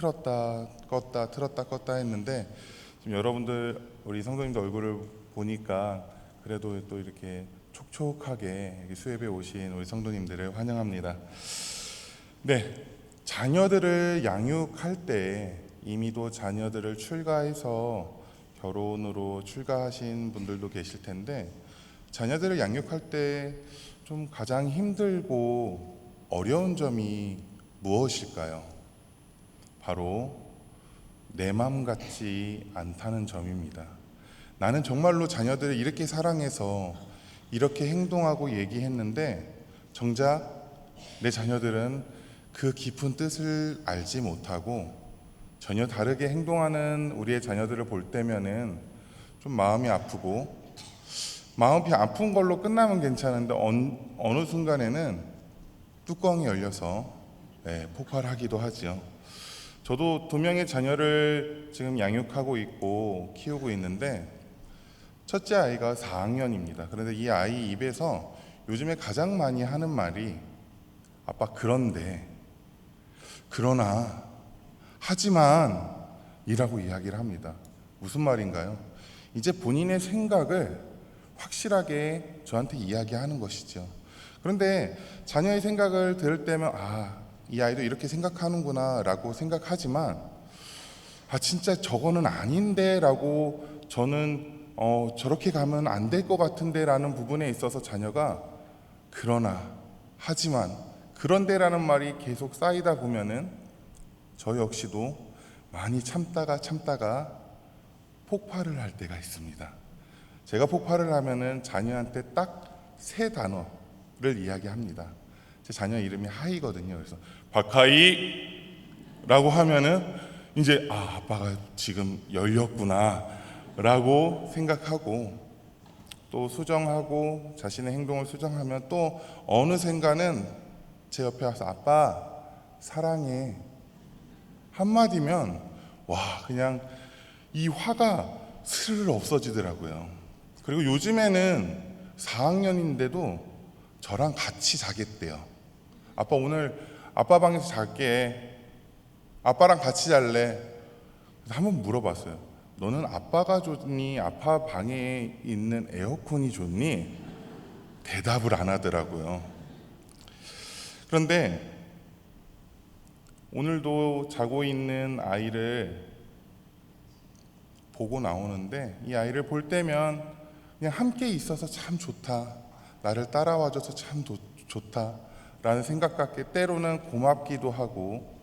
틀었다 껐다 틀었다 껐다 했는데 지금 여러분들 우리 성도님들 얼굴을 보니까 그래도 또 이렇게 촉촉하게 수협에 오신 우리 성도님들을 환영합니다. 네, 자녀들을 양육할 때 이미도 자녀들을 출가해서 결혼으로 출가하신 분들도 계실 텐데 자녀들을 양육할 때 좀 가장 힘들고 어려운 점이 무엇일까요? 바로 내 맘 같지 않다는 점입니다. 나는 정말로 자녀들을 이렇게 사랑해서 이렇게 행동하고 얘기했는데 정작 내 자녀들은 그 깊은 뜻을 알지 못하고 전혀 다르게 행동하는 우리의 자녀들을 볼 때면은 좀 마음이 아프고 마음이 아픈 걸로 끝나면 괜찮은데 어느 순간에는 뚜껑이 열려서 폭발하기도 하지요. 저도 2명의 자녀를 지금 양육하고 있고 키우고 있는데 첫째 아이가 4학년입니다. 그런데 이 아이 입에서 요즘에 가장 많이 하는 말이 아빠 그런데 그러나 하지만 이라고 이야기를 합니다. 무슨 말인가요? 이제 본인의 생각을 확실하게 저한테 이야기하는 것이죠. 그런데 자녀의 생각을 들을 때면 이 아이도 이렇게 생각하는구나 라고 생각하지만 진짜 저거는 아닌데 라고 저는 저렇게 가면 안 될 것 같은데 라는 부분에 있어서 자녀가 그러나 하지만 그런데 라는 말이 계속 쌓이다 보면은 저 역시도 많이 참다가 폭발을 할 때가 있습니다. 제가 폭발을 하면은 자녀한테 딱 3 단어를 이야기합니다. 제 자녀 이름이 하이거든요. 그래서 박하이 라고 하면은 이제 아빠가 지금 열렸구나 라고 생각하고 또 수정하고 자신의 행동을 수정하면 또 어느샌가는 제 옆에 와서 아빠 사랑해 한마디면 그냥 이 화가 스르르 없어지더라고요. 그리고 요즘에는 4학년인데도 저랑 같이 자겠대요. 아빠 오늘 아빠 방에서 잘게. 아빠랑 같이 잘래. 그래서 한번 물어봤어요. 너는 아빠가 좋니? 아빠 방에 있는 에어컨이 좋니? 대답을 안 하더라고요. 그런데 오늘도 자고 있는 아이를 보고 나오는데 이 아이를 볼 때면 그냥 함께 있어서 참 좋다. 나를 따라와줘서 참 좋다. 라는 생각 같게 때로는 고맙기도 하고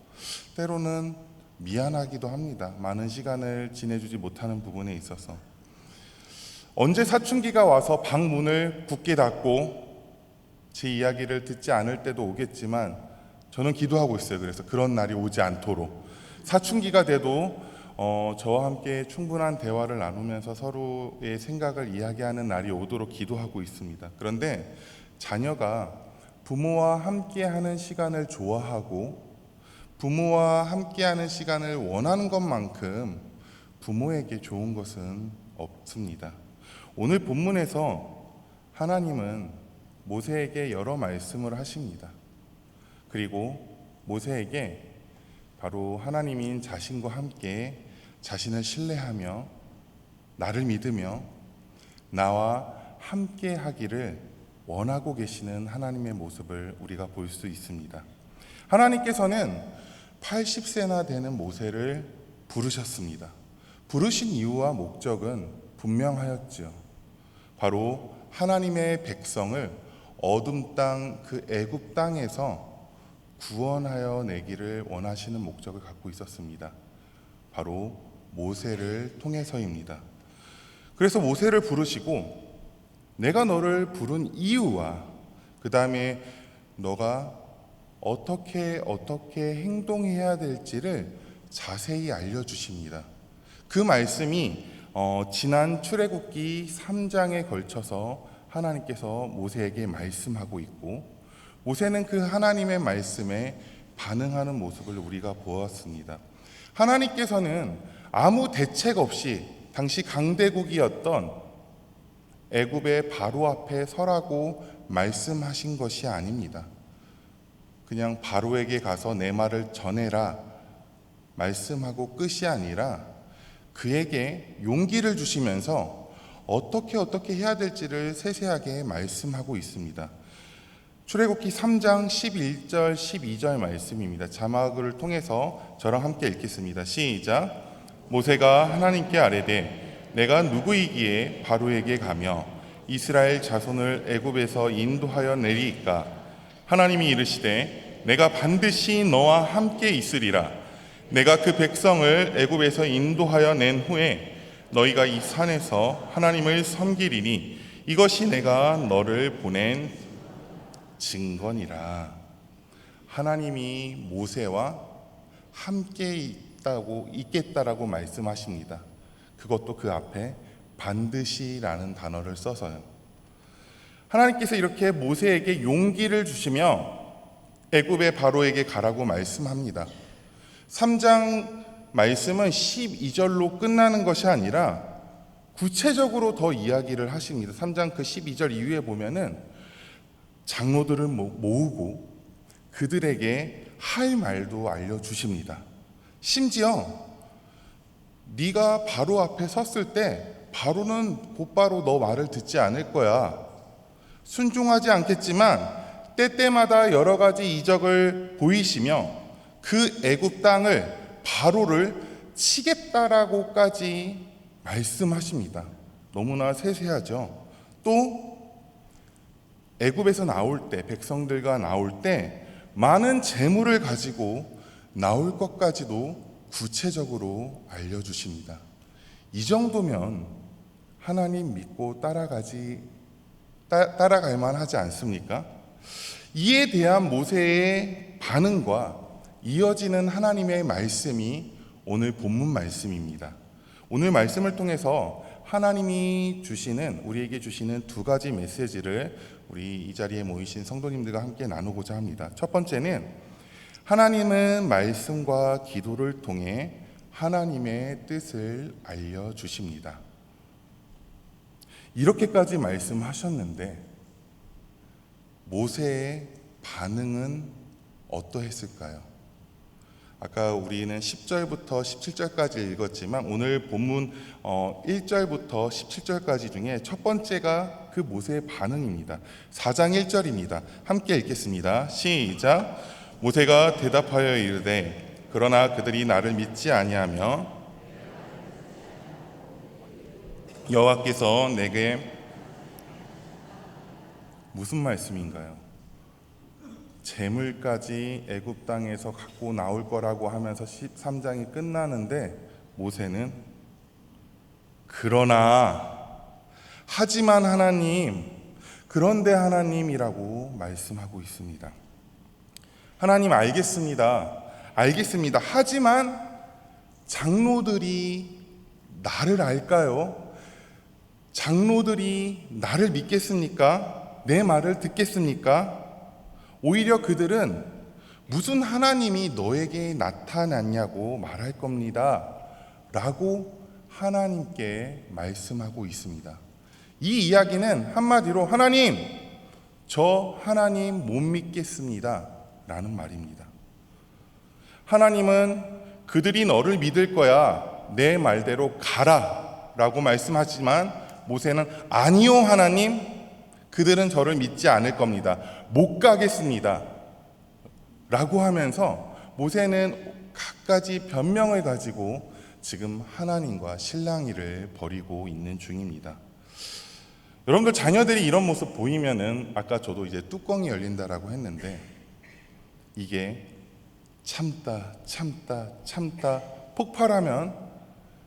때로는 미안하기도 합니다. 많은 시간을 지내주지 못하는 부분에 있어서. 언제 사춘기가 와서 방 문을 굳게 닫고 제 이야기를 듣지 않을 때도 오겠지만 저는 기도하고 있어요. 그래서 그런 날이 오지 않도록 사춘기가 돼도 저와 함께 충분한 대화를 나누면서 서로의 생각을 이야기하는 날이 오도록 기도하고 있습니다. 그런데 자녀가 부모와 함께하는 시간을 좋아하고 부모와 함께하는 시간을 원하는 것만큼 부모에게 좋은 것은 없습니다. 오늘 본문에서 하나님은 모세에게 여러 말씀을 하십니다. 그리고 모세에게 바로 하나님인 자신과 함께 자신을 신뢰하며 나를 믿으며 나와 함께 하기를 원하고 계시는 하나님의 모습을 우리가 볼 수 있습니다. 하나님께서는 80세나 되는 모세를 부르셨습니다. 부르신 이유와 목적은 분명하였죠. 바로 하나님의 백성을 어둠 땅 그 애굽 땅에서 구원하여 내기를 원하시는 목적을 갖고 있었습니다. 바로 모세를 통해서입니다. 그래서 모세를 부르시고 내가 너를 부른 이유와 그 다음에 너가 어떻게 행동해야 될지를 자세히 알려주십니다. 그 말씀이 지난 출애굽기 3장에 걸쳐서 하나님께서 모세에게 말씀하고 있고 모세는 그 하나님의 말씀에 반응하는 모습을 우리가 보았습니다. 하나님께서는 아무 대책 없이 당시 강대국이었던 애굽의 바로 앞에 서라고 말씀하신 것이 아닙니다. 그냥 바로에게 가서 내 말을 전해라 말씀하고 끝이 아니라 그에게 용기를 주시면서 어떻게 해야 될지를 세세하게 말씀하고 있습니다. 출애굽기 3장 11절 12절 말씀입니다. 자막을 통해서 저랑 함께 읽겠습니다. 시작. 모세가 하나님께 아뢰되 내가 누구이기에 바로에게 가며 이스라엘 자손을 애굽에서 인도하여 내리이까? 하나님이 이르시되 내가 반드시 너와 함께 있으리라. 내가 그 백성을 애굽에서 인도하여 낸 후에 너희가 이 산에서 하나님을 섬기리니 이것이 내가 너를 보낸 증거니라. 하나님이 모세와 함께 있겠다라고 말씀하십니다. 그것도 그 앞에 반드시라는 단어를 써서요. 하나님께서 이렇게 모세에게 용기를 주시며 애굽의 바로에게 가라고 말씀합니다. 3장 말씀은 12절로 끝나는 것이 아니라 구체적으로 더 이야기를 하십니다. 3장 그 12절 이후에 보면은 장로들을 모으고 그들에게 할 말도 알려주십니다. 심지어 네가 바로 앞에 섰을 때 바로는 곧바로 너 말을 듣지 않을 거야. 순종하지 않겠지만 때때마다 여러 가지 이적을 보이시며 그 애굽 땅을 바로를 치겠다라고까지 말씀하십니다. 너무나 세세하죠. 또 애굽에서 나올 때, 백성들과 나올 때 많은 재물을 가지고 나올 것까지도 구체적으로 알려주십니다. 이 정도면 하나님 믿고 따라갈 만하지 않습니까? 이에 대한 모세의 반응과 이어지는 하나님의 말씀이 오늘 본문 말씀입니다. 오늘 말씀을 통해서 하나님이 우리에게 주시는 두 가지 메시지를 우리 이 자리에 모이신 성도님들과 함께 나누고자 합니다. 첫 번째는 하나님은 말씀과 기도를 통해 하나님의 뜻을 알려주십니다. 이렇게까지 말씀하셨는데 모세의 반응은 어떠했을까요? 아까 우리는 10절부터 17절까지 읽었지만 오늘 본문 1절부터 17절까지 중에 첫 번째가 그 모세의 반응입니다. 4장 1절입니다. 함께 읽겠습니다. 시작. 모세가 대답하여 이르되 그러나 그들이 나를 믿지 아니하며 여호와께서 내게 무슨 말씀인가요? 재물까지 애굽 땅에서 갖고 나올 거라고 하면서 13장이 끝나는데 모세는 그러나 하지만 하나님, 그런데 하나님이라고 말씀하고 있습니다. 하나님 알겠습니다. 하지만 장로들이 나를 알까요? 장로들이 나를 믿겠습니까? 내 말을 듣겠습니까? 오히려 그들은 무슨 하나님이 너에게 나타났냐고 말할 겁니다. 라고 하나님께 말씀하고 있습니다. 이 이야기는 한마디로 하나님, 저 하나님 못 믿겠습니다. 라는 말입니다. 하나님은 그들이 너를 믿을 거야. 내 말대로 가라. 라고 말씀하지만 모세는 아니요, 하나님. 그들은 저를 믿지 않을 겁니다. 못 가겠습니다. 라고 하면서 모세는 갖가지 변명을 가지고 지금 하나님과 실랑이를 벌이고 있는 중입니다. 여러분들 자녀들이 이런 모습 보이면은 아까 저도 이제 뚜껑이 열린다라고 했는데 이게 참다 폭발하면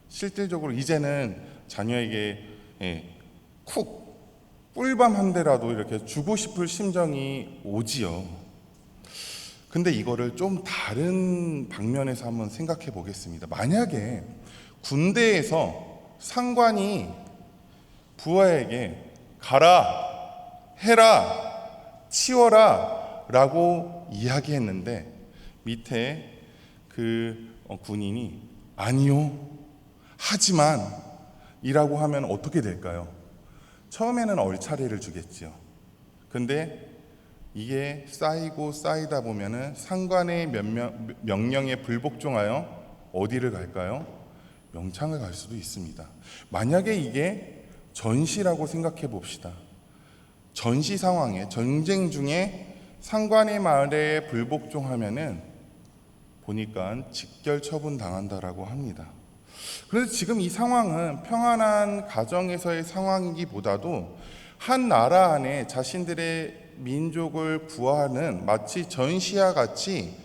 실질적으로 이제는 자녀에게 쿡 꿀밤 한 대라도 이렇게 주고 싶을 심정이 오지요. 근데 이거를 좀 다른 방면에서 한번 생각해 보겠습니다. 만약에 군대에서 상관이 부하에게 가라, 해라, 치워라 라고 이야기했는데 밑에 그 군인이 아니요, 하지만 이라고 하면 어떻게 될까요? 처음에는 얼차례를 주겠죠. 근데 이게 쌓이다 보면은 상관의 명령에 불복종하여 어디를 갈까요? 명창을 갈 수도 있습니다. 만약에 이게 전시라고 생각해 봅시다. 전시 상황에, 전쟁 중에 상관의 말에 불복종하면은 보니까 직결 처분 당한다라고 합니다. 그래서 지금 이 상황은 평안한 가정에서의 상황이기보다도 한 나라 안에 자신들의 민족을 구하는 마치 전시와 같이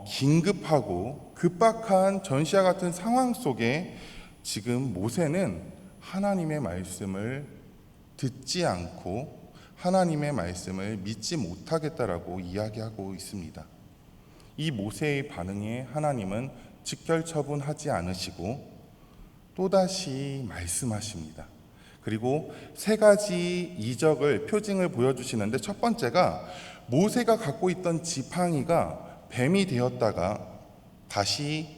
긴급하고 급박한 전시와 같은 상황 속에 지금 모세는 하나님의 말씀을 듣지 않고 하나님의 말씀을 믿지 못하겠다라고 이야기하고 있습니다. 이 모세의 반응에 하나님은 직결 처분하지 않으시고 또다시 말씀하십니다. 그리고 세 가지 이적을 표징을 보여주시는데 첫 번째가 모세가 갖고 있던 지팡이가 뱀이 되었다가 다시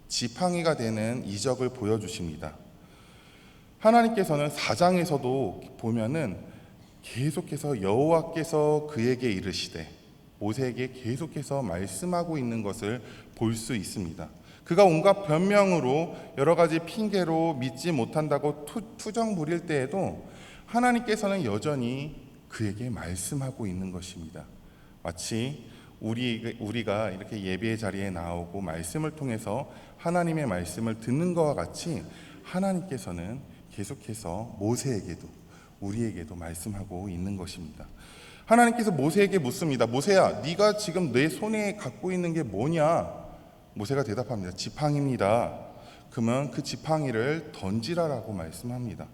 지팡이가 되는 이적을 보여주십니다. 하나님께서는 4장에서도 보면은 계속해서 여호와께서 그에게 이르시되 모세에게 계속해서 말씀하고 있는 것을 볼 수 있습니다. 그가 온갖 변명으로 여러 가지 핑계로 믿지 못한다고 투정 부릴 때에도 하나님께서는 여전히 그에게 말씀하고 있는 것입니다. 마치 우리가 이렇게 예배의 자리에 나오고 말씀을 통해서 하나님의 말씀을 듣는 것과 같이 하나님께서는 계속해서 모세에게도 우리에게도 말씀하고 있는 것입니다. 하나님께서 모세에게 묻습니다. 모세야, 네가 지금 내 손에 갖고 있는 게 뭐냐? 모세가 대답합니다. 지팡이입니다. 그러면 그 지팡이를 던지라라고 말씀합니다.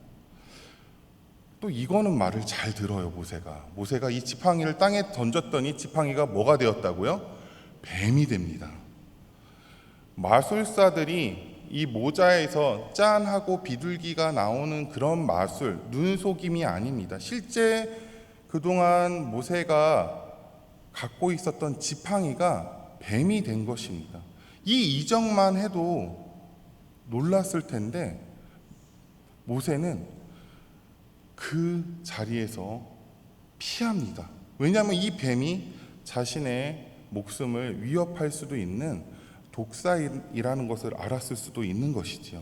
또 이거는 말을 잘 들어요. 모세가 이 지팡이를 땅에 던졌더니 지팡이가 뭐가 되었다고요? 뱀이 됩니다. 마술사들이 이 모자에서 짠하고 비둘기가 나오는 그런 마술, 눈속임이 아닙니다. 실제 그동안 모세가 갖고 있었던 지팡이가 뱀이 된 것입니다. 이 이적만 해도 놀랐을 텐데 모세는 그 자리에서 피합니다. 왜냐하면 이 뱀이 자신의 목숨을 위협할 수도 있는 독사이라는 것을 알았을 수도 있는 것이지요.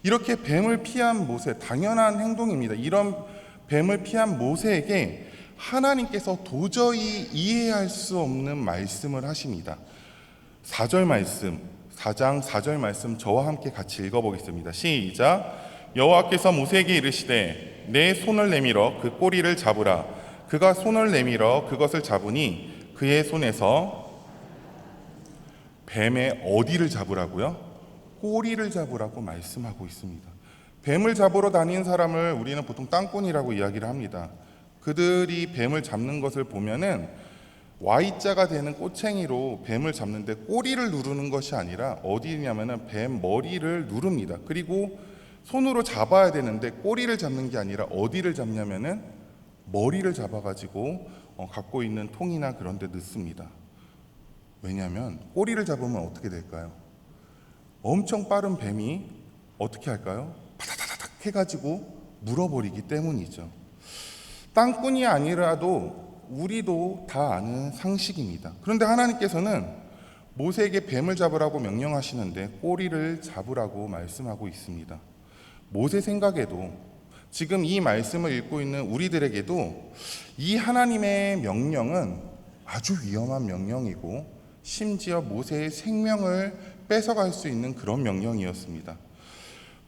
이렇게 뱀을 피한 모세, 당연한 행동입니다. 이런 뱀을 피한 모세에게 하나님께서 도저히 이해할 수 없는 말씀을 하십니다. 4절 말씀, 4장 4절 말씀 저와 함께 같이 읽어보겠습니다. 시작. 여호와께서 모세에게 이르시되 내 손을 내밀어 그 꼬리를 잡으라. 그가 손을 내밀어 그것을 잡으니 그의 손에서 뱀의 어디를 잡으라고요? 꼬리를 잡으라고 말씀하고 있습니다. 뱀을 잡으러 다니는 사람을 우리는 보통 땅꾼이라고 이야기를 합니다. 그들이 뱀을 잡는 것을 보면은 Y자가 되는 꼬챙이로 뱀을 잡는데 꼬리를 누르는 것이 아니라 어디냐면은 뱀 머리를 누릅니다. 그리고 손으로 잡아야 되는데 꼬리를 잡는 게 아니라 어디를 잡냐면은 머리를 잡아가지고 갖고 있는 통이나 그런 데 넣습니다. 왜냐하면 꼬리를 잡으면 어떻게 될까요? 엄청 빠른 뱀이 어떻게 할까요? 바다다닥 해가지고 물어버리기 때문이죠. 땅꾼이 아니라도 우리도 다 아는 상식입니다. 그런데 하나님께서는 모세에게 뱀을 잡으라고 명령하시는데 꼬리를 잡으라고 말씀하고 있습니다. 모세 생각에도 지금 이 말씀을 읽고 있는 우리들에게도 이 하나님의 명령은 아주 위험한 명령이고 심지어 모세의 생명을 뺏어갈 수 있는 그런 명령이었습니다.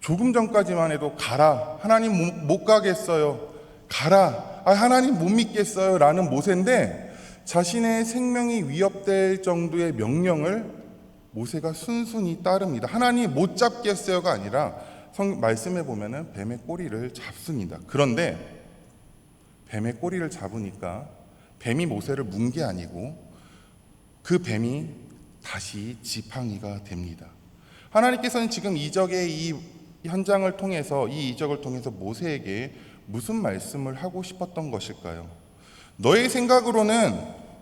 조금 전까지만 해도 가라, 하나님 못 가겠어요, 가라, 하나님 못 믿겠어요 라는 모세인데 자신의 생명이 위협될 정도의 명령을 모세가 순순히 따릅니다. 하나님 못 잡겠어요가 아니라 말씀에 보면은 뱀의 꼬리를 잡습니다. 그런데 뱀의 꼬리를 잡으니까 뱀이 모세를 문 게 아니고 그 뱀이 다시 지팡이가 됩니다. 하나님께서는 지금 이적의 이 현장을 통해서 이 이적을 통해서 모세에게 무슨 말씀을 하고 싶었던 것일까요? 너의 생각으로는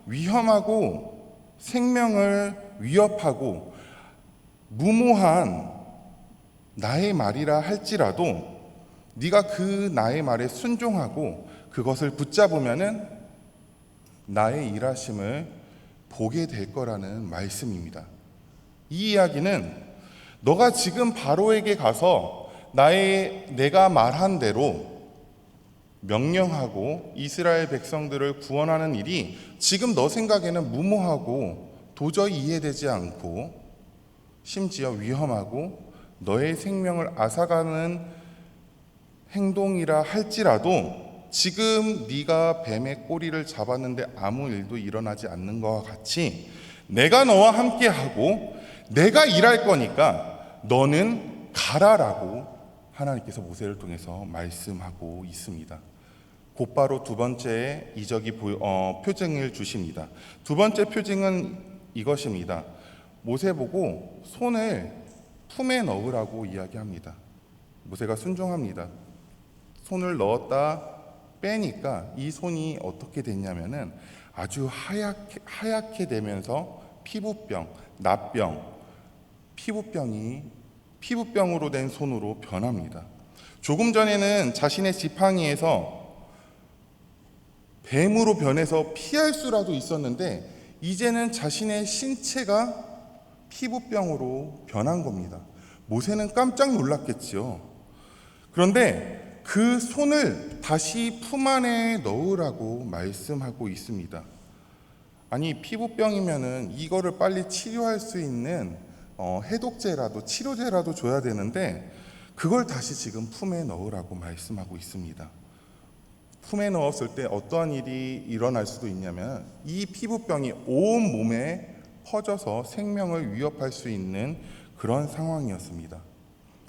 위험하고 생명을 위협하고 무모한 나의 말이라 할지라도 네가 그 나의 말에 순종하고 그것을 붙잡으면은 나의 일하심을 보게 될 거라는 말씀입니다. 이 이야기는 너가 지금 바로에게 가서 내가 말한 대로 명령하고 이스라엘 백성들을 구원하는 일이 지금 너 생각에는 무모하고 도저히 이해되지 않고 심지어 위험하고 너의 생명을 앗아가는 행동이라 할지라도 지금 네가 뱀의 꼬리를 잡았는데 아무 일도 일어나지 않는 것과 같이 내가 너와 함께하고 내가 일할 거니까 너는 가라라고 하나님께서 모세를 통해서 말씀하고 있습니다. 곧바로 두 번째 이적이 표징을 주십니다. 두 번째 표징은 이것입니다. 모세 보고 손을 품에 넣으라고 이야기합니다. 모세가 순종합니다. 손을 넣었다 빼니까 이 손이 어떻게 됐냐면은 아주 하얗게 되면서 피부병, 납병, 피부병으로 된 손으로 변합니다. 조금 전에는 자신의 지팡이에서 뱀으로 변해서 피할 수라도 있었는데 이제는 자신의 신체가 피부병으로 변한 겁니다. 모세는 깜짝 놀랐겠지요. 그런데 그 손을 다시 품 안에 넣으라고 말씀하고 있습니다. 아니, 피부병이면은 이거를 빨리 치료할 수 있는 해독제라도 치료제라도 줘야 되는데 그걸 다시 지금 품에 넣으라고 말씀하고 있습니다. 품에 넣었을 때 어떠한 일이 일어날 수도 있냐면 이 피부병이 온 몸에 퍼져서 생명을 위협할 수 있는 그런 상황이었습니다.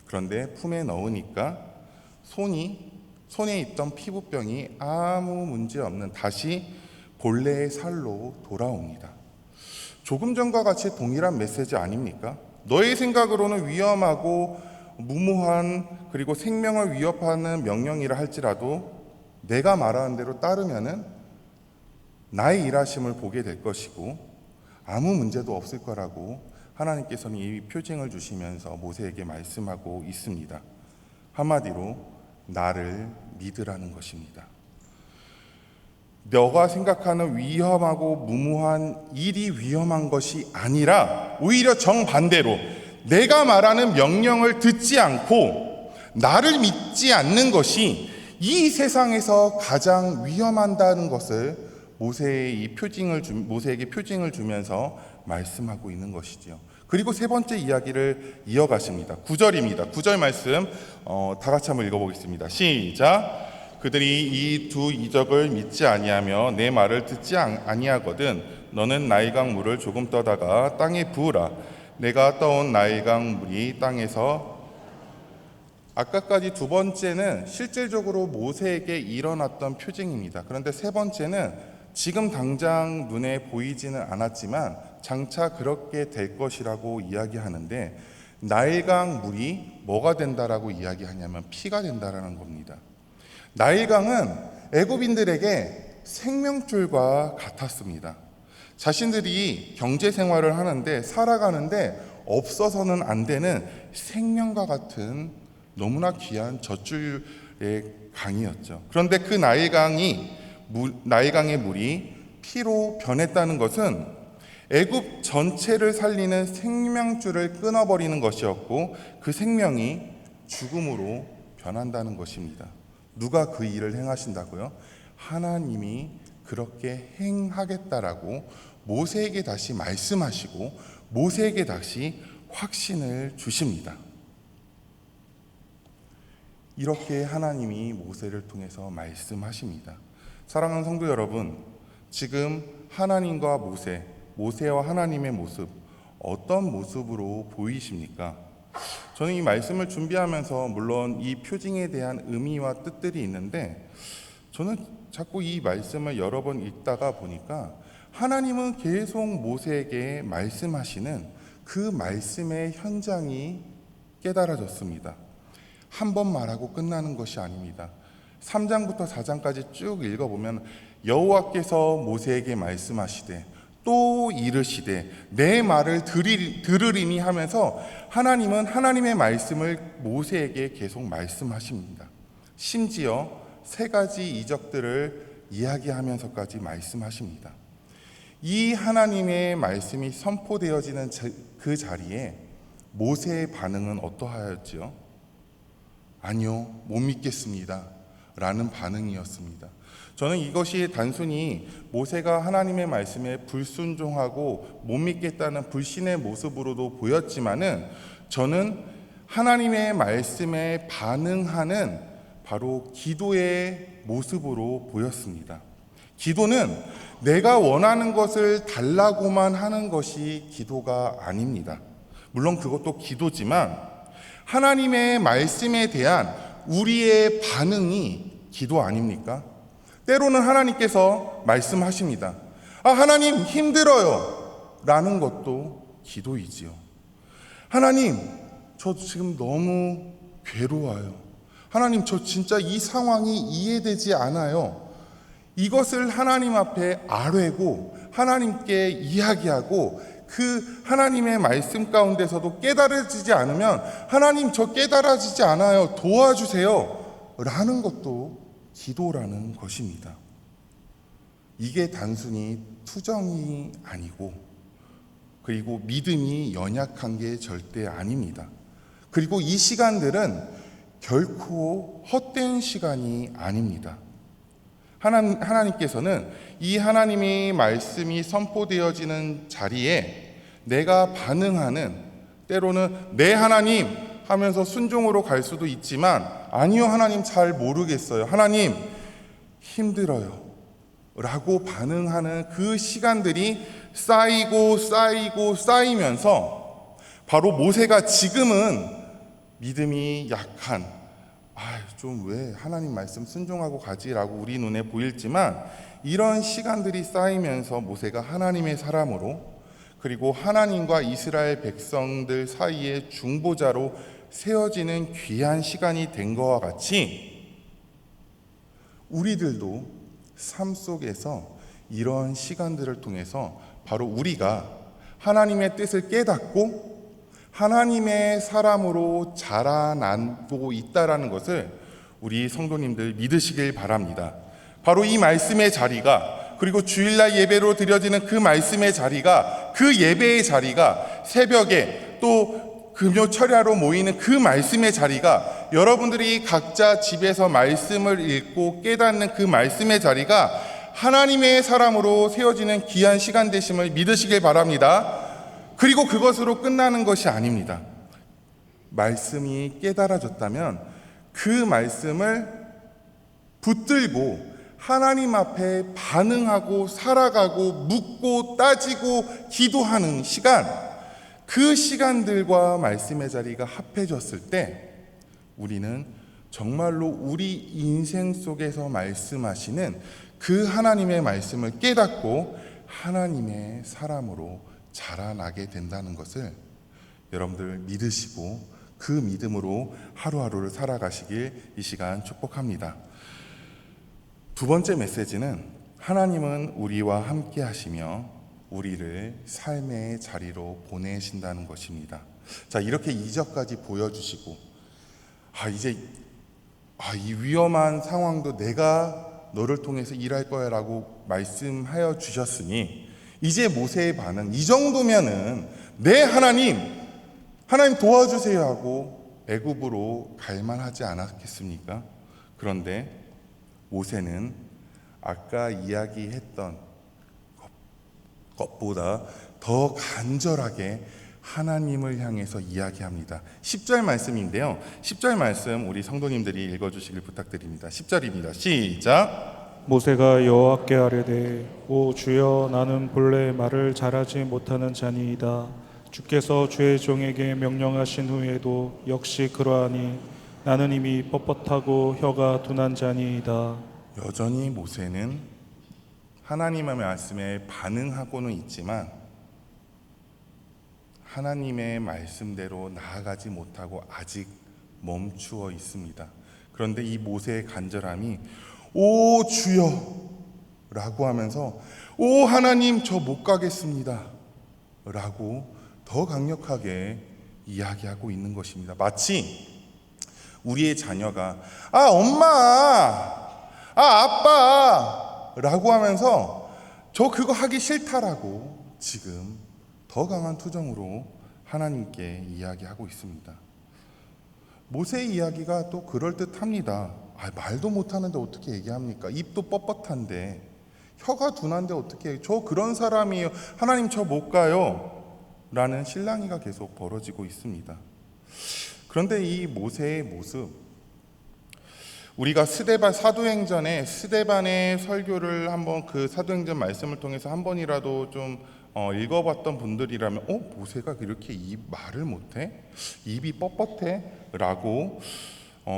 그런데 품에 넣으니까 손에 있던 피부병이 아무 문제 없는 다시 본래의 살로 돌아옵니다. 조금 전과 같이 동일한 메시지 아닙니까? 너의 생각으로는 위험하고 무모한 그리고 생명을 위협하는 명령이라 할지라도 내가 말하는 대로 따르면은 나의 일하심을 보게 될 것이고 아무 문제도 없을 거라고 하나님께서는 이 표징을 주시면서 모세에게 말씀하고 있습니다. 한마디로 나를 믿으라는 것입니다. 너가 생각하는 위험하고 무모한 일이 위험한 것이 아니라 오히려 정반대로 내가 말하는 명령을 듣지 않고 나를 믿지 않는 것이 이 세상에서 가장 위험하다는 것을 모세에게 표징을 주면서 말씀하고 있는 것이지요. 그리고 세 번째 이야기를 이어가십니다. 9절입니다. 9절 말씀 다 같이 한번 읽어보겠습니다. 시작. 그들이 이 두 이적을 믿지 아니하며 내 말을 듣지 아니하거든 너는 나일강 물을 조금 떠다가 땅에 부으라. 내가 떠온 나일강 물이 땅에서 아까까지 두 번째는 실질적으로 모세에게 일어났던 표징입니다. 그런데 세 번째는 지금 당장 눈에 보이지는 않았지만 장차 그렇게 될 것이라고 이야기하는데 나일강 물이 뭐가 된다라고 이야기하냐면 피가 된다라는 겁니다. 나일강은 애굽인들에게 생명줄과 같았습니다. 자신들이 경제 생활을 하는데 살아가는데 없어서는 안 되는 생명과 같은 너무나 귀한 젖줄의 강이었죠. 그런데 그 나일강의 물이 피로 변했다는 것은 애굽 전체를 살리는 생명줄을 끊어버리는 것이었고 그 생명이 죽음으로 변한다는 것입니다. 누가 그 일을 행하신다고요? 하나님이 그렇게 행하겠다라고 모세에게 다시 말씀하시고 모세에게 다시 확신을 주십니다. 이렇게 하나님이 모세를 통해서 말씀하십니다. 사랑하는 성도 여러분, 지금 하나님과 모세와 하나님의 모습 어떤 모습으로 보이십니까? 저는 이 말씀을 준비하면서 물론 이 표징에 대한 의미와 뜻들이 있는데 저는 자꾸 이 말씀을 여러 번 읽다가 보니까 하나님은 계속 모세에게 말씀하시는 그 말씀의 현장이 깨달아졌습니다. 한 번 말하고 끝나는 것이 아닙니다. 3장부터 4장까지 쭉 읽어보면 여호와께서 모세에게 말씀하시되 또 이르시되 내 말을 들으리니 하면서 하나님은 하나님의 말씀을 모세에게 계속 말씀하십니다. 심지어 3가지 이적들을 이야기하면서까지 말씀하십니다. 이 하나님의 말씀이 선포되어지는 그 자리에 모세의 반응은 어떠하였지요? 아니요, 못 믿겠습니다 라는 반응이었습니다. 저는 이것이 단순히 모세가 하나님의 말씀에 불순종하고 못 믿겠다는 불신의 모습으로도 보였지만은, 저는 하나님의 말씀에 반응하는 바로 기도의 모습으로 보였습니다. 기도는 내가 원하는 것을 달라고만 하는 것이 기도가 아닙니다. 물론 그것도 기도지만 하나님의 말씀에 대한 우리의 반응이 기도 아닙니까? 때로는 하나님께서 말씀하십니다. 하나님 힘들어요 라는 것도 기도이지요. 하나님 저 지금 너무 괴로워요. 하나님 저 진짜 이 상황이 이해되지 않아요. 이것을 하나님 앞에 아뢰고 하나님께 이야기하고 그 하나님의 말씀 가운데서도 깨달아지지 않으면 하나님 저 깨달아지지 않아요 도와주세요 라는 것도 기도라는 것입니다. 이게 단순히 투정이 아니고, 그리고 믿음이 연약한 게 절대 아닙니다. 그리고 이 시간들은 결코 헛된 시간이 아닙니다. 하나님께서는 이 하나님의 말씀이 선포되어지는 자리에 내가 반응하는, 때로는 네 하나님 하면서 순종으로 갈 수도 있지만, 아니요 하나님 잘 모르겠어요, 하나님 힘들어요 라고 반응하는 그 시간들이 쌓이면서 바로 모세가 지금은 믿음이 약한, 좀 왜 하나님 말씀 순종하고 가지라고 우리 눈에 보일지만, 이런 시간들이 쌓이면서 모세가 하나님의 사람으로, 그리고 하나님과 이스라엘 백성들 사이의 중보자로 세워지는 귀한 시간이 된 것과 같이, 우리들도 삶 속에서 이런 시간들을 통해서 바로 우리가 하나님의 뜻을 깨닫고 하나님의 사람으로 자라나고 있다라는 것을 우리 성도님들 믿으시길 바랍니다. 바로 이 말씀의 자리가, 그리고 주일날 예배로 드려지는 그 말씀의 자리가, 그 예배의 자리가, 새벽에 또 금요 철야로 모이는 그 말씀의 자리가, 여러분들이 각자 집에서 말씀을 읽고 깨닫는 그 말씀의 자리가 하나님의 사람으로 세워지는 귀한 시간 되심을 믿으시길 바랍니다. 그리고 그것으로 끝나는 것이 아닙니다. 말씀이 깨달아졌다면 그 말씀을 붙들고 하나님 앞에 반응하고 살아가고 묻고 따지고 기도하는 시간, 그 시간들과 말씀의 자리가 합해졌을 때 우리는 정말로 우리 인생 속에서 말씀하시는 그 하나님의 말씀을 깨닫고 하나님의 사람으로 자라나게 된다는 것을 여러분들 믿으시고 그 믿음으로 하루하루를 살아가시길 이 시간 축복합니다. 두 번째 메시지는 하나님은 우리와 함께 하시며 우리를 삶의 자리로 보내신다는 것입니다. 자, 이렇게 2절까지 보여주시고 이제 이 위험한 상황도 내가 너를 통해서 일할 거야 라고 말씀하여 주셨으니 이제 모세의 반응, 이 정도면은 네 하나님 도와주세요 하고 애굽으로 갈 만하지 않았겠습니까? 그런데 모세는 아까 이야기했던 것보다 더 간절하게 하나님을 향해서 이야기합니다. 10절 말씀인데요, 10절 말씀 우리 성도님들이 읽어주시길 부탁드립니다. 10절입니다. 시작. 모세가 여호와께 아뢰되 오 주여 나는 본래 말을 잘하지 못하는 자니이다. 주께서 주의 종에게 명령하신 후에도 역시 그러하니 나는 이미 뻣뻣하고 혀가 둔한 자니이다. 여전히 모세는 하나님의 말씀에 반응하고는 있지만 하나님의 말씀대로 나아가지 못하고 아직 멈추어 있습니다. 그런데 이 모세의 간절함이 오 주여 라고 하면서 오 하나님 저 못 가겠습니다 라고 더 강력하게 이야기하고 있는 것입니다. 마치 우리의 자녀가 엄마 아빠 라고 하면서 저 그거 하기 싫다라고 지금 더 강한 투정으로 하나님께 이야기하고 있습니다. 모세의 이야기가 또 그럴듯합니다. 말도 못하는데 어떻게 얘기합니까? 입도 뻣뻣한데, 혀가 둔한데 어떻게 해요? 저 그런 사람이에요. 하나님 저 못 가요. 라는 실랑이가 계속 벌어지고 있습니다. 그런데 이 모세의 모습, 우리가 사도행전의 스데반의 설교를 한번 그 사도행전 말씀을 통해서 한 번이라도 좀 읽어봤던 분들이라면 모세가 이렇게 말을 못해? 입이 뻣뻣해? 라고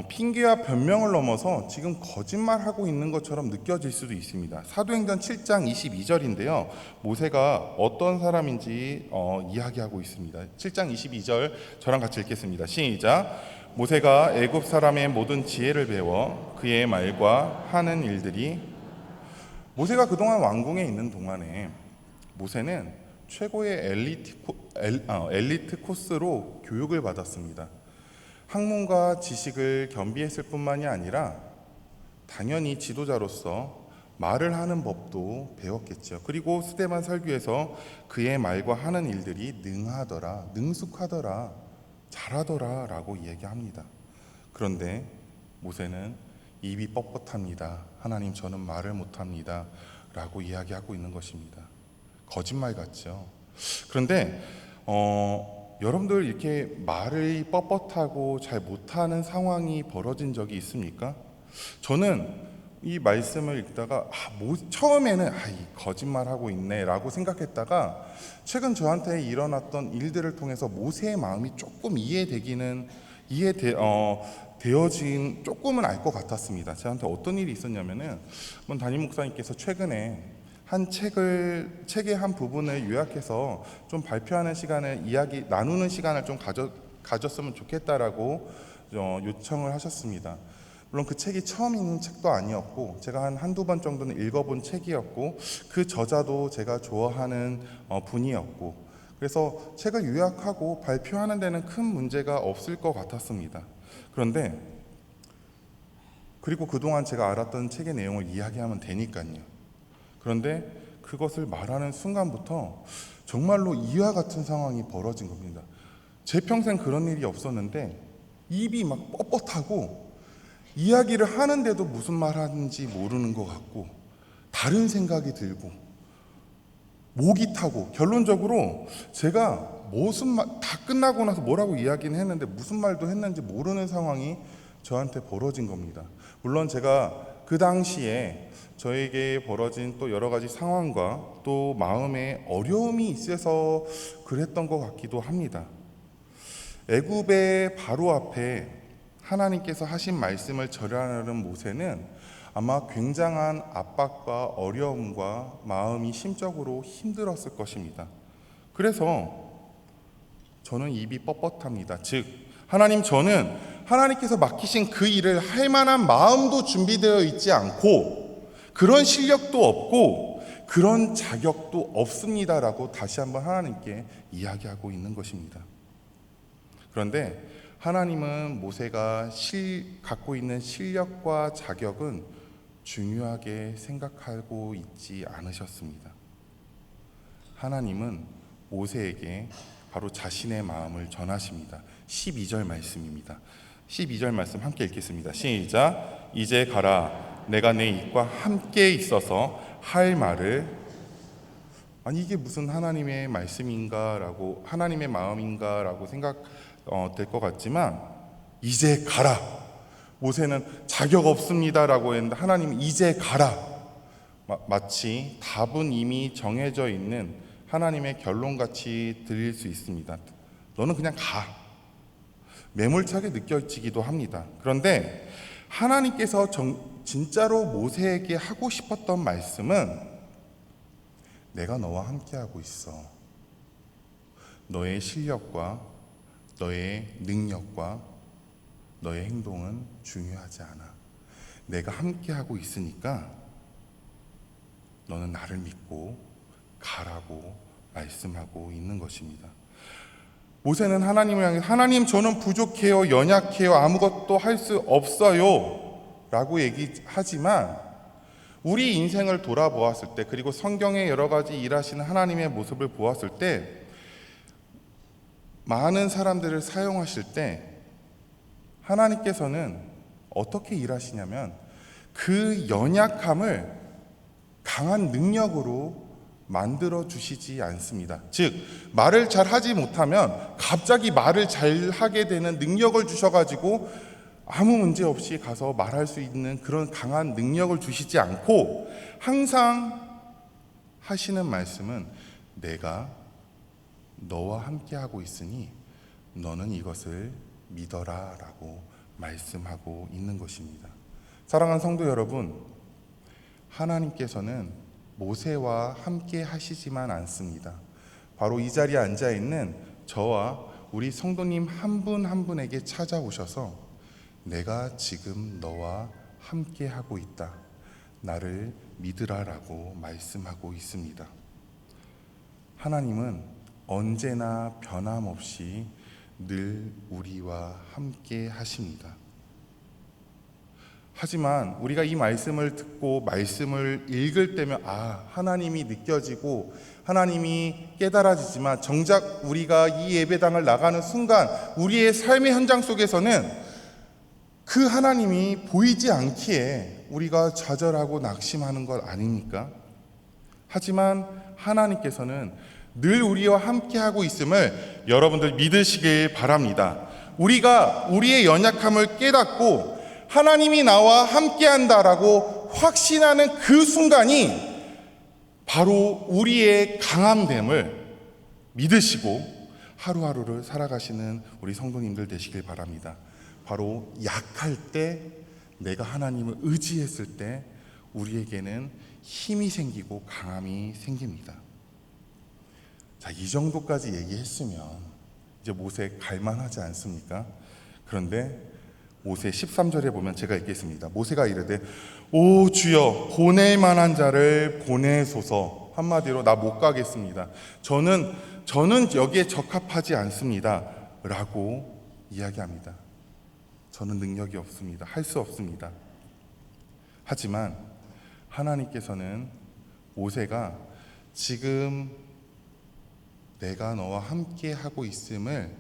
핑계와 변명을 넘어서 지금 거짓말하고 있는 것처럼 느껴질 수도 있습니다. 사도행전 7장 22절인데요. 모세가 어떤 사람인지 이야기하고 있습니다. 7장 22절 저랑 같이 읽겠습니다. 시작. 모세가 애굽 사람의 모든 지혜를 배워 그의 말과 하는 일들이, 모세가 그동안 왕궁에 있는 동안에 모세는 최고의 엘리트 코스로 교육을 받았습니다. 학문과 지식을 겸비했을 뿐만이 아니라 당연히 지도자로서 말을 하는 법도 배웠겠죠. 그리고 스데반 설교에서 그의 말과 하는 일들이 능하더라, 능숙하더라, 잘하더라 라고 이야기합니다. 그런데 모세는 입이 뻣뻣합니다. 하나님 저는 말을 못합니다 라고 이야기하고 있는 것입니다. 거짓말 같죠. 그런데 여러분들 이렇게 말을 뻣뻣하고 잘 못하는 상황이 벌어진 적이 있습니까? 저는 이 말씀을 읽다가 처음에는 이 거짓말하고 있네 라고 생각했다가 최근 저한테 일어났던 일들을 통해서 모세의 마음이 조금 되어진 조금은 알 것 같았습니다. 저한테 어떤 일이 있었냐면은 한번 담임 목사님께서 최근에 한 책의 한 부분을 요약해서 좀 발표하는 시간을 나누는 시간을 좀 가졌으면 좋겠다라고 요청을 하셨습니다. 물론 그 책이 처음 읽는 책도 아니었고 제가 한두 번 정도는 읽어본 책이었고 그 저자도 제가 좋아하는 분이었고, 그래서 책을 요약하고 발표하는 데는 큰 문제가 없을 것 같았습니다. 그리고 그동안 제가 알았던 책의 내용을 이야기하면 되니까요. 그런데 그것을 말하는 순간부터 정말로 이와 같은 상황이 벌어진 겁니다. 제 평생 그런 일이 없었는데 입이 막 뻣뻣하고 이야기를 하는데도 무슨 말 하는지 모르는 것 같고 다른 생각이 들고 목이 타고, 결론적으로 제가 다 끝나고 나서 뭐라고 이야기는 했는데 무슨 말도 했는지 모르는 상황이 저한테 벌어진 겁니다. 물론 제가 그 당시에 저에게 벌어진 또 여러 가지 상황과 또 마음에 어려움이 있어서 그랬던 것 같기도 합니다. 애굽의 바로 앞에 하나님께서 하신 말씀을 전하는 모세는 아마 굉장한 압박과 어려움과 마음이 심적으로 힘들었을 것입니다. 그래서 저는 입이 뻣뻣합니다. 즉 하나님, 저는 하나님께서 맡기신 그 일을 할 만한 마음도 준비되어 있지 않고 그런 실력도 없고 그런 자격도 없습니다라고 다시 한번 하나님께 이야기하고 있는 것입니다. 그런데 하나님은 모세가 갖고 있는 실력과 자격은 중요하게 생각하고 있지 않으셨습니다. 하나님은 모세에게 바로 자신의 마음을 전하십니다. 12절 말씀입니다. 12절 말씀 함께 읽겠습니다. 시작. 이제 가라. 내가 내 입과 함께 있어서 할 말을, 이게 무슨 하나님의 말씀인가라고, 하나님의 마음인가라고 생각될 것 같지만, 이제 가라. 모세는 자격 없습니다라고 했는데 하나님이 이제 가라. 마치 답은 이미 정해져 있는 하나님의 결론같이 들릴 수 있습니다. 너는 그냥 가. 매몰차게 느껴지기도 합니다. 그런데 하나님께서 진짜로 모세에게 하고 싶었던 말씀은 내가 너와 함께하고 있어. 너의 실력과 너의 능력과 너의 행동은 중요하지 않아. 내가 함께하고 있으니까 너는 나를 믿고 가라고 말씀하고 있는 것입니다. 모세는 하나님을 향해 하나님, 저는 부족해요, 연약해요, 아무것도 할 수 없어요 라고 얘기하지만 우리 인생을 돌아보았을 때, 그리고 성경의 여러 가지 일하시는 하나님의 모습을 보았을 때 많은 사람들을 사용하실 때 하나님께서는 어떻게 일하시냐면 그 연약함을 강한 능력으로 만들어 주시지 않습니다. 즉, 말을 잘 하지 못하면 갑자기 말을 잘 하게 되는 능력을 주셔가지고 아무 문제 없이 가서 말할 수 있는 그런 강한 능력을 주시지 않고 항상 하시는 말씀은 내가 너와 함께 하고 있으니 너는 이것을 믿어라 라고 말씀하고 있는 것입니다. 사랑하는 성도 여러분, 하나님께서는 모세와 함께 하시지만 않습니다. 바로 이 자리에 앉아 있는 저와 우리 성도님 한 분 한 분에게 찾아오셔서 내가 지금 너와 함께 하고 있다. 나를 믿으라라고 말씀하고 있습니다. 하나님은 언제나 변함없이 늘 우리와 함께 하십니다. 하지만 우리가 이 말씀을 듣고 말씀을 읽을 때면 하나님이 느껴지고 하나님이 깨달아지지만 정작 우리가 이 예배당을 나가는 순간 우리의 삶의 현장 속에서는 그 하나님이 보이지 않기에 우리가 좌절하고 낙심하는 것 아닙니까? 하지만 하나님께서는 늘 우리와 함께하고 있음을 여러분들 믿으시길 바랍니다. 우리가 우리의 연약함을 깨닫고 하나님이 나와 함께한다라고 확신하는 그 순간이 바로 우리의 강함됨을 믿으시고 하루하루를 살아가시는 우리 성도님들 되시길 바랍니다. 바로 약할 때 내가 하나님을 의지했을 때 우리에게는 힘이 생기고 강함이 생깁니다. 자, 이 정도까지 얘기했으면 이제 모세 갈만하지 않습니까? 그런데 모세 13절에 보면 제가 읽겠습니다. 모세가 이르되 오 주여 보낼 만한 자를 보내소서. 한마디로 나 못 가겠습니다. 저는 여기에 적합하지 않습니다 라고 이야기합니다. 저는 능력이 없습니다. 할 수 없습니다. 하지만 하나님께서는 모세가 지금 내가 너와 함께 하고 있음을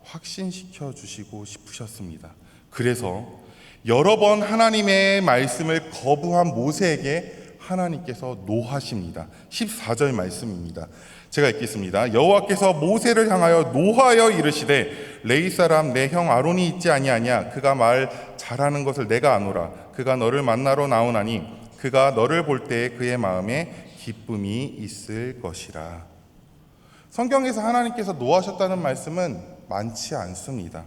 확신시켜 주시고 싶으셨습니다. 그래서 여러 번 하나님의 말씀을 거부한 모세에게 하나님께서 노하십니다. 14절 말씀입니다. 제가 읽겠습니다. 여호와께서 모세를 향하여 노하여 이르시되 레위 사람 내 형 아론이 있지 아니하냐. 그가 말 잘하는 것을 내가 아노라. 그가 너를 만나러 나오나니 그가 너를 볼 때에 그의 마음에 기쁨이 있을 것이라. 성경에서 하나님께서 노하셨다는 말씀은 많지 않습니다.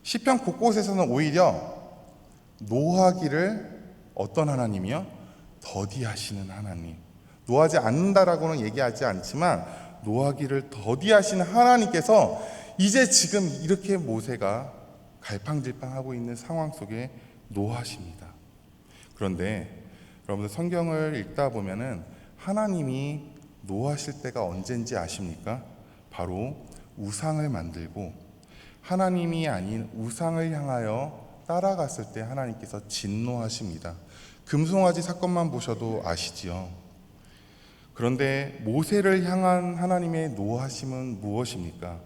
시편 곳곳에서는 오히려 노하기를 어떤 하나님이요? 더디하시는 하나님. 노하지 않는다라고는 얘기하지 않지만 노하기를 더디하시는 하나님께서 이제 지금 이렇게 모세가 갈팡질팡하고 있는 상황 속에 노하십니다. 그런데 여러분들 성경을 읽다 보면은 하나님이 노하실 때가 언젠지 아십니까? 바로 우상을 만들고 하나님이 아닌 우상을 향하여 따라갔을 때 하나님께서 진노하십니다. 금송아지 사건만 보셔도 아시지요. 그런데 모세를 향한 하나님의 노하심은 무엇입니까?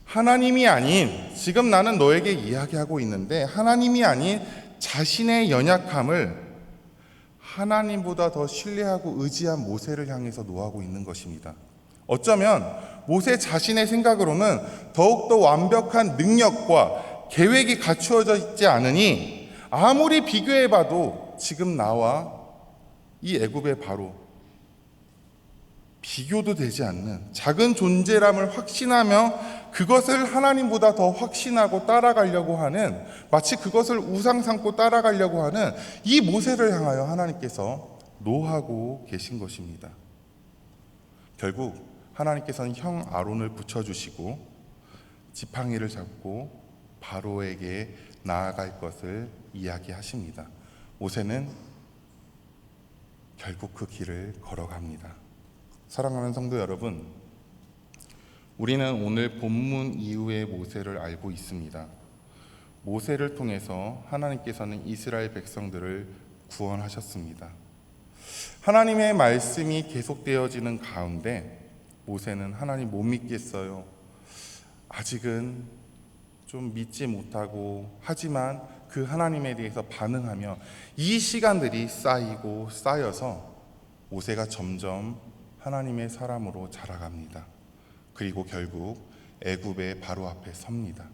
하나님이 아닌, 지금 나는 너에게 이야기하고 있는데 하나님이 아닌 자신의 연약함을 하나님보다 더 신뢰하고 의지한 모세를 향해서 노하고 있는 것입니다. 어쩌면 모세 자신의 생각으로는 더욱더 완벽한 능력과 계획이 갖추어져 있지 않으니 아무리 비교해봐도 지금 나와 이 애굽의 바로 비교도 되지 않는 작은 존재감을 확신하며 그것을 하나님보다 더 확신하고 따라가려고 하는, 마치 그것을 우상 삼고 따라가려고 하는 이 모세를 향하여 하나님께서 노하고 계신 것입니다. 결국 하나님께서는 형 아론을 붙여주시고 지팡이를 잡고 바로에게 나아갈 것을 이야기하십니다. 모세는 결국 그 길을 걸어갑니다. 사랑하는 성도 여러분, 우리는 오늘 본문 이후의 모세를 알고 있습니다. 모세를 통해서 하나님께서는 이스라엘 백성들을 구원하셨습니다. 하나님의 말씀이 계속되어지는 가운데 모세는 하나님 못 믿겠어요. 아직은 좀 믿지 못하고, 하지만 그 하나님에 대해서 반응하며 이 시간들이 쌓이고 쌓여서 모세가 점점 하나님의 사람으로 자라갑니다. 그리고 결국 애굽의 바로 앞에 섭니다.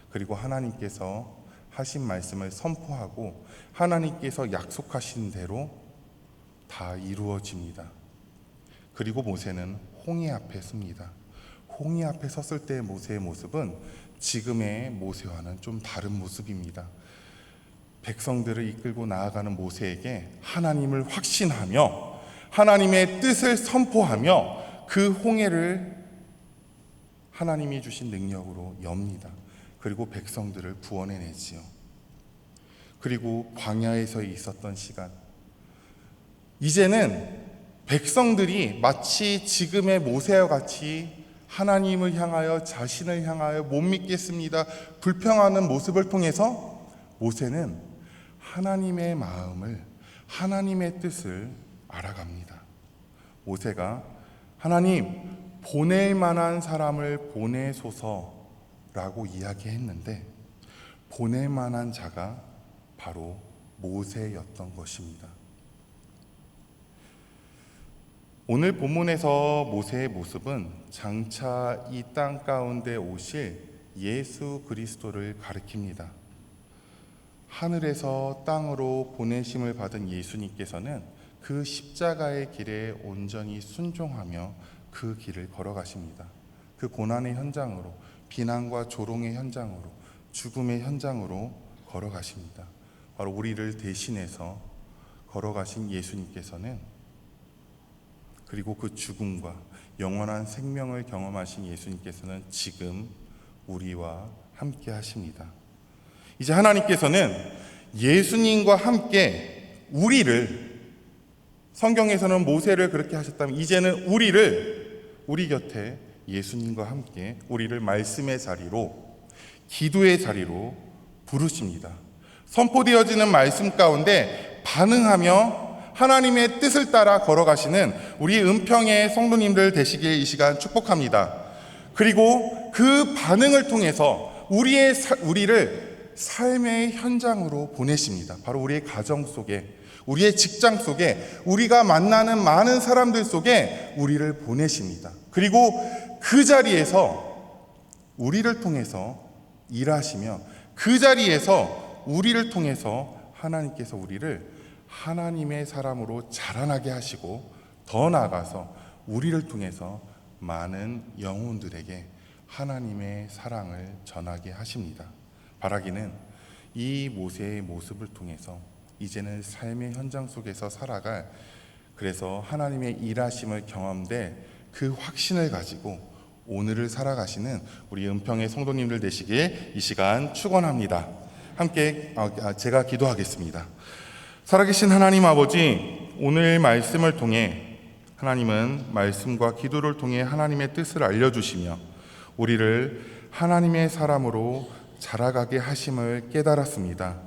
그리고 하나님께서 하신 말씀을 선포하고 하나님께서 약속하신 대로 다 이루어집니다. 그리고 모세는 홍해 앞에 섭니다. 홍해 앞에 섰을 때의 모세의 모습은 지금의 모세와는 좀 다른 모습입니다. 백성들을 이끌고 나아가는 모세에게 하나님을 확신하며 하나님의 뜻을 선포하며 그 홍해를 하나님이 주신 능력으로 엽니다. 그리고 백성들을 구원해내지요. 그리고 광야에서 있었던 시간, 이제는 백성들이 마치 지금의 모세와 같이 하나님을 향하여 자신을 향하여 못 믿겠습니다, 불평하는 모습을 통해서 모세는 하나님의 마음을, 하나님의 뜻을 알아갑니다. 모세가 하나님, 보낼 만한 사람을 보내소서라고 이야기했는데 보낼 만한 자가 바로 모세였던 것입니다. 오늘 본문에서 모세의 모습은 장차 이 땅 가운데 오실 예수 그리스도를 가리킵니다. 하늘에서 땅으로 보내심을 받은 예수님께서는 그 십자가의 길에 온전히 순종하며 그 길을 걸어가십니다. 그 고난의 현장으로, 비난과 조롱의 현장으로, 죽음의 현장으로 걸어가십니다. 바로 우리를 대신해서 걸어가신 예수님께서는, 그리고 그 죽음과 영원한 생명을 경험하신 예수님께서는 지금 우리와 함께 하십니다. 이제 하나님께서는 예수님과 함께 우리를, 성경에서는 모세를 그렇게 하셨다면 이제는 우리 곁에 예수님과 함께 우리를 말씀의 자리로, 기도의 자리로 부르십니다. 선포되어지는 말씀 가운데 반응하며 하나님의 뜻을 따라 걸어가시는 우리 은평의 성도님들 되시길 이 시간 축복합니다. 그리고 그 반응을 통해서 우리를 삶의 현장으로 보내십니다. 바로 우리의 가정 속에, 우리의 직장 속에, 우리가 만나는 많은 사람들 속에 우리를 보내십니다. 그리고 그 자리에서 우리를 통해서 일하시며 그 자리에서 우리를 통해서 하나님께서 우리를 하나님의 사람으로 자라나게 하시고, 더 나아가서 우리를 통해서 많은 영혼들에게 하나님의 사랑을 전하게 하십니다. 바라기는 이 모세의 모습을 통해서 이제는 삶의 현장 속에서 살아갈, 그래서 하나님의 일하심을 경험될 그 확신을 가지고 오늘을 살아가시는 우리 은평의 성도님들 되시길 이 시간 축원합니다. 함께 제가 기도하겠습니다. 살아계신 하나님 아버지, 오늘 말씀을 통해 하나님은 말씀과 기도를 통해 하나님의 뜻을 알려주시며 우리를 하나님의 사람으로 자라가게 하심을 깨달았습니다.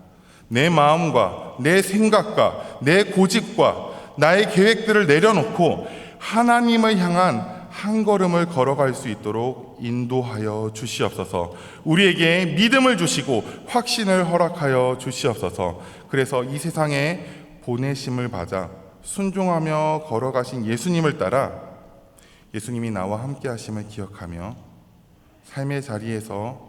내 마음과 내 생각과 내 고집과 나의 계획들을 내려놓고 하나님을 향한 한 걸음을 걸어갈 수 있도록 인도하여 주시옵소서. 우리에게 믿음을 주시고 확신을 허락하여 주시옵소서. 그래서 이 세상에 보내심을 받아 순종하며 걸어가신 예수님을 따라 예수님이 나와 함께 하심을 기억하며 삶의 자리에서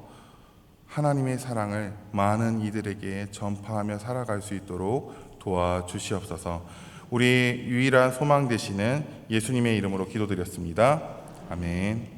하나님의 사랑을 많은 이들에게 전파하며 살아갈 수 있도록 도와주시옵소서. 우리 유일한 소망 되시는 예수님의 이름으로 기도드렸습니다. 아멘.